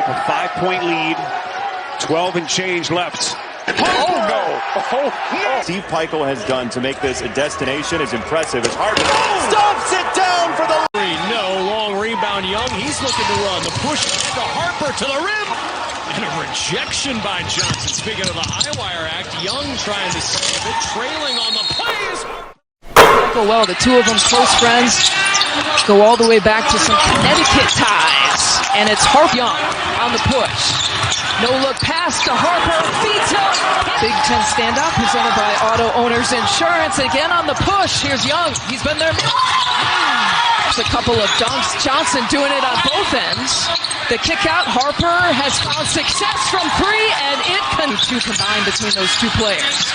A 5-point lead. 12 and change left. Oh, no. Oh, no. Steve Peichel has done to make this a destination as impressive as Harper. Stomps it down for the lead. No, long rebound. Young, he's looking to run. The push to Harper to the rim. And a rejection by Johnson. Speaking of the high wire act, Young trying to save it, trailing on the plays. Well, the two of them close friends go all the way back to some Connecticut ties. And it's Harper Young on the push. No look pass to Harper, feeds up. Big Ten standout presented by Auto Owners Insurance. Again on the push. Here's Young. He's been there. A couple of dunks. Johnson doing it on both ends. The kick out. Harper has found success from three, and it can two combined between those two players.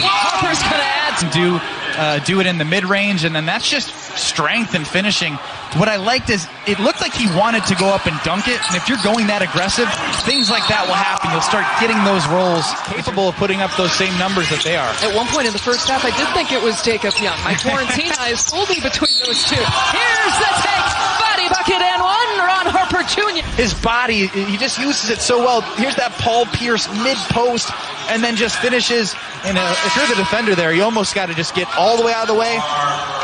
Harper's gonna add. Do it in the mid-range, and then that's just strength and finishing. What I liked is it looked like he wanted to go up and dunk it, and if you're going that aggressive, things like that will happen. You'll start getting those rolls, capable of putting up those same numbers that they are. At one point in the first half, I did think it was Jacob Young. My Quarantine eyes fooled me between those two. Here's the take, body bucket and one, Ron Harper Jr. His body, he just uses it so well. Here's that Paul Pierce mid-post, and then just finishes. And if you're the defender there, you almost got to just get all the way out of the way.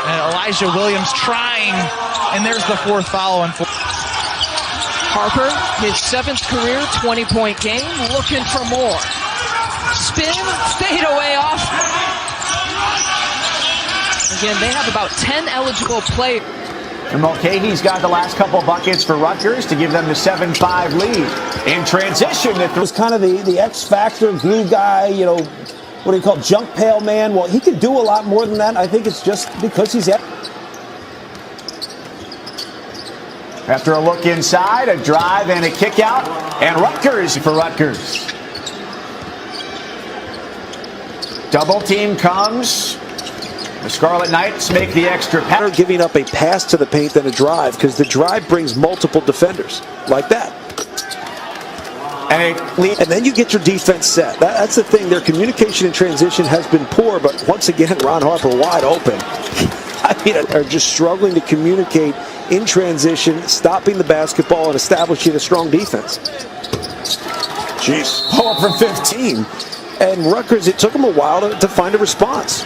Elijah Williams trying, and there's the fourth foul. Harper, his 7th career 20-point game, looking for more. Spin, fade away off. Again, they have about 10 eligible players. And Mulcahy's got the last couple buckets for Rutgers to give them the 7-5 lead. In transition, it was kind of the X-factor glue guy, you know, what do you call it, junk pail man? Well, he can do a lot more than that. I think it's just because he's After a look inside, a drive and a kick out, and Rutgers for Rutgers. Double team comes. The Scarlet Knights make the extra pass. Better giving up a pass to the paint than a drive, because the drive brings multiple defenders like that. And then you get your defense set. That's the thing. Their communication in transition has been poor, but once again, Ron Harper wide open. I mean, are just struggling to communicate in transition, stopping the basketball and establishing a strong defense. Jeez. Pull up from 15. And Rutgers, it took them a while to find a response.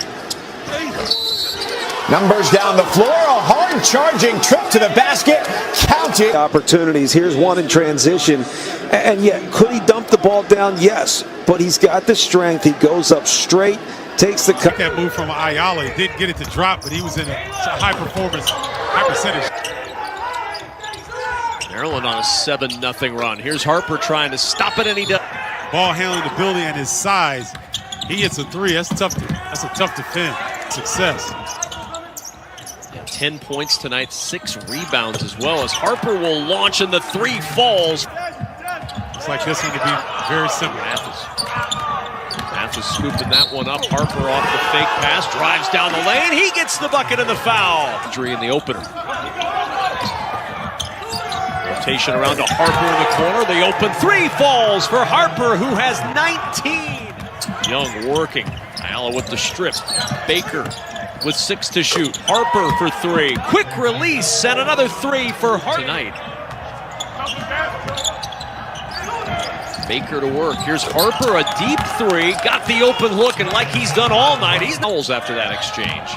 Numbers down the floor, a hard charging trip to the basket, counted. Opportunities, here's one in transition, and yet, could he dump the ball down? Yes, but he's got the strength, he goes up straight, takes the cut. That move from Ayala, he didn't get it to drop, but he was in a high performance, high percentage. Maryland on a 7-0 run. Here's Harper trying to stop it, and he does. Ball handling ability and his size. He hits a three, that's a tough defend. Success. 10 points tonight, 6 rebounds as well, as Harper will launch and the three falls. It's like this one to be very simple. Mathis scooping that one up. Harper off the fake pass, drives down the lane. He gets the bucket and the foul. Injury in the opener. Rotation around to Harper in the corner. The open three falls for Harper, who has 19. Young working. Ayala with the strip. Baker with 6 to shoot. Harper for 3. Quick release and another 3 for Harper tonight. Baker to work. Here's Harper, a deep 3. Got the open look, and like he's done all night, he's fouls after that exchange.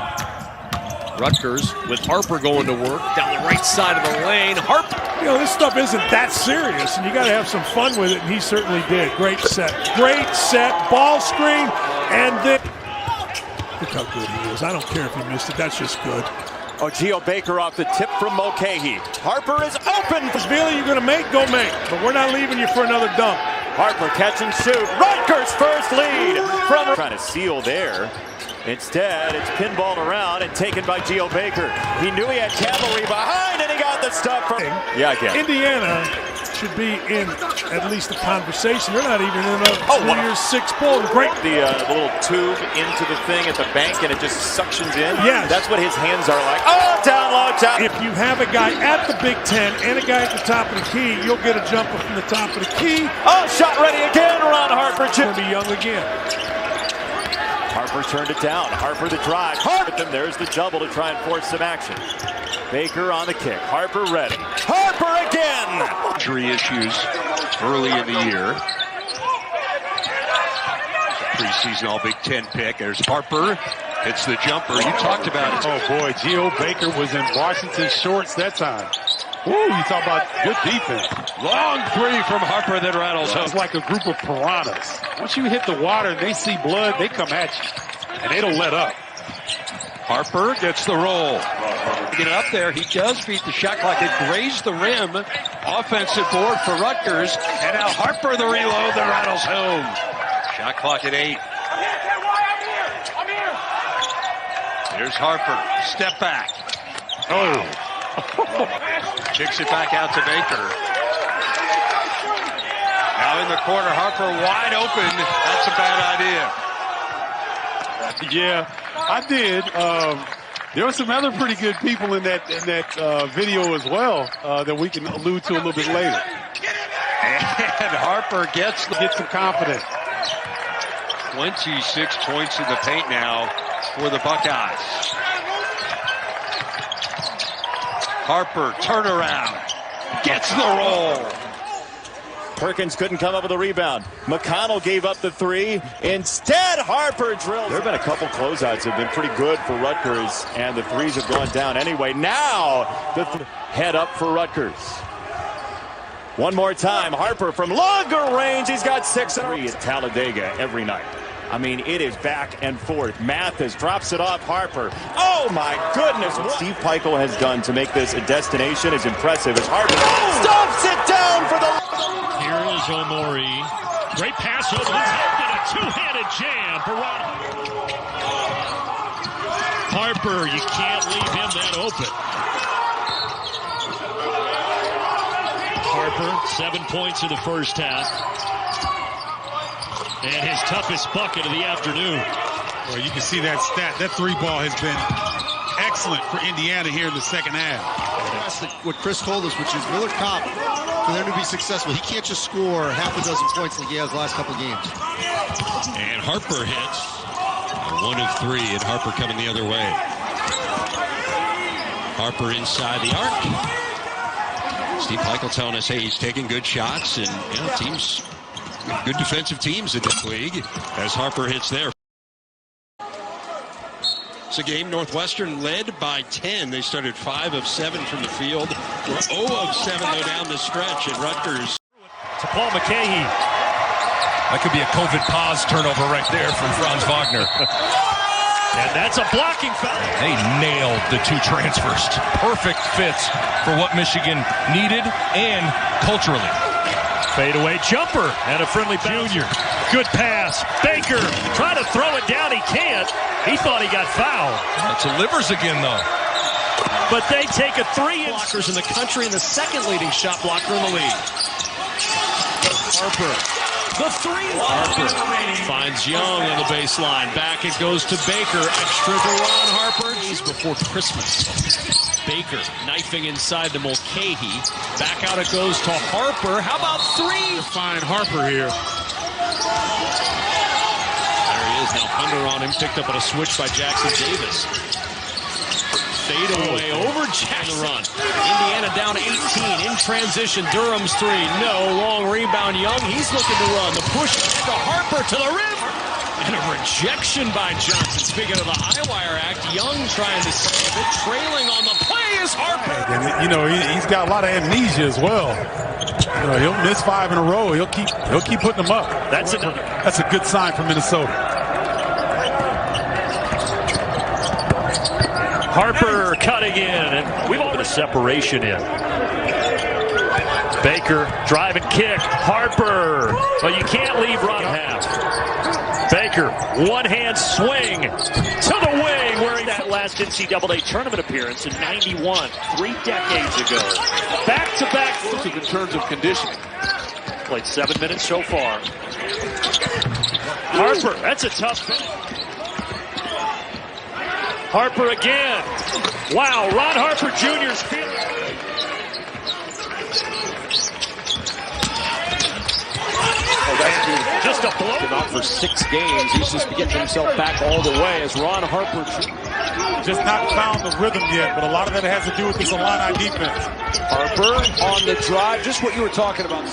Rutgers with Harper going to work down the right side of the lane. Harper. You know, this stuff isn't that serious, and you got to have some fun with it, and he certainly did. Great set, ball screen, and then look how good he is. I don't care if he missed it. That's just good. Oh, Geo Baker off the tip from Mulcahy. Harper is open. This feeling you're going to make, go make. But we're not leaving you for another dunk. Harper catch and shoot. Rutgers first lead from trying to seal there. Instead, it's pinballed around and taken by Geo Baker. He knew he had cavalry behind, and he got the stuff from. Yeah, I get it. Indiana should be in at least a conversation. They're not even in a 2-year 6 poll. Great. The little tube into the thing at the bank, and it just suctions in. Yes. That's what his hands are like. Oh, down low, down. If you have a guy at the Big Ten and a guy at the top of the key, you'll get a jumper from the top of the key. Oh, shot ready again, Ron Harper. It's going to be Young again. Harper Harper turned it down. Harper the drive. Harper! Then there's the double to try and force some action. Baker on the kick. Harper ready. Harper again! Injury issues early in the year. Preseason All-Big Ten pick. There's Harper. Hits the jumper. You talked about it. Oh, boy. Geo Baker was in Washington shorts that time. Ooh, you talk about good defense. Long three from Harper that rattles home. It's like a group of piranhas. Once you hit the water and they see blood, they come at you. And they don't let up. Harper gets the roll. Get it up there. He does beat the shot clock. It grazed the rim. Offensive board for Rutgers. And now Harper the reload that rattles home. Shot clock at 8. Here's Harper. Step back. Oh. Kicks it back out to Baker. Now in the corner, Harper wide open. That's a bad idea. Yeah, I did. There were some other pretty good people in that video as well that we can allude to a little bit later. And Harper gets some confidence. 26 points in the paint now for the Buckeyes. Harper, turnaround, gets the roll. Perkins couldn't come up with a rebound. McConnell gave up the three. Instead, Harper drilled. There have been a couple closeouts that have been pretty good for Rutgers, and the threes have gone down anyway. Now, the head up for Rutgers. One more time, Harper from longer range. He's got 6 and 3 at Talladega every night. I mean, it is back and forth. Mathis drops it off Harper. Oh, my goodness. What Steve Peichel has done to make this a destination is impressive as Harper stuffs it down for the... Here is Omori. Great pass over the top and a two-handed jam for Ron Harper. You can't leave him that open. Harper, 7 points in the first half. And his toughest bucket of the afternoon. Well, you can see that stat. That three ball has been excellent for Indiana here in the second half. That's what Chris told us, which is Miller Kopp, for them to be successful, he can't just score half a dozen points like he has the last couple of games. And Harper hits. 1 of 3, and Harper coming the other way. Harper inside the arc. Steve Peichel telling us, hey, he's taking good shots, and teams... good defensive teams in this league as Harper hits there. It's a game Northwestern led by 10. They started 5 of 7 from the field. We're 0 of 7 though down the stretch, and Rutgers. To Paul McCahey. That could be a COVID pause turnover right there from Franz Wagner. And that's a blocking foul. They nailed the 2 transfers. Perfect fits for what Michigan needed and culturally. Fadeaway jumper and a friendly junior. Good pass. Baker trying to throw it down. He can't. He thought he got fouled. It's a livers again, though. But they take a 3 blockers in the country and the second leading shot blocker in the league. Harper. The 3. Harper finds Young on the baseline. Back it goes to Baker. Extra to Ron Harper. Days before Christmas. Baker knifing inside to Mulcahy. Back out it goes to Harper. How about 3? Find Harper here. There he is now under on him. Picked up on a switch by Jackson Davis. Fade away over Jackson. Run. Indiana down 18 in transition. Durham's 3. No. Long rebound. Young. He's looking to run. The push to Harper to the rim. And a rejection by Johnson. Speaking of the high wire act, Young trying to save it. Trailing on the play is Harper. And, he's got a lot of amnesia as well. He'll miss 5 in a row. He'll keep putting them up. That's a good sign for Minnesota. Harper cutting in, and we've all got a separation in. Baker drive and kick. Harper. Well, you can't leave Ron half. Baker, one-hand swing to the wing, where that last NCAA tournament appearance in '91, 3 decades ago. Back-to-back in terms of conditioning. Played 7 minutes so far. Harper, that's a tough thing. Harper again. Wow, Ron Harper Jr.'s feeling. Just a blow. for 6 games. He's just getting himself back all the way as Ron Harper just not found the rhythm yet, but a lot of that has to do with this Illini defense. Harper on the drive, just what you were talking about.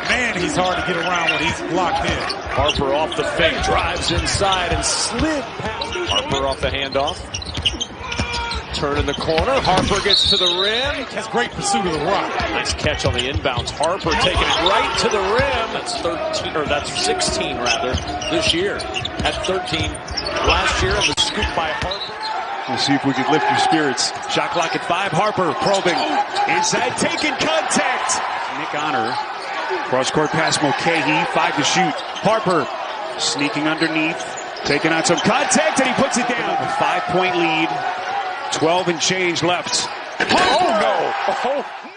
Man, he's hard to get around when he's blocked in. Harper off the fake, drives inside and slid past. Harper off the handoff. Turn in the corner. Harper gets to the rim. Has great pursuit of the rock. Nice catch on the inbounds. Harper taking it right to the rim. That's 13, or that's 16 rather, this year. At 13 last year, and the scoop by Harper. We'll see if we can lift your spirits. Shot clock at 5. Harper probing. Inside, taking contact. Nick Honor. Cross-court pass, Mulcahy. 5 to shoot. Harper sneaking underneath. Taking on some contact, and he puts it down. A 5-point lead. 12 and change left. Oh, no. Oh.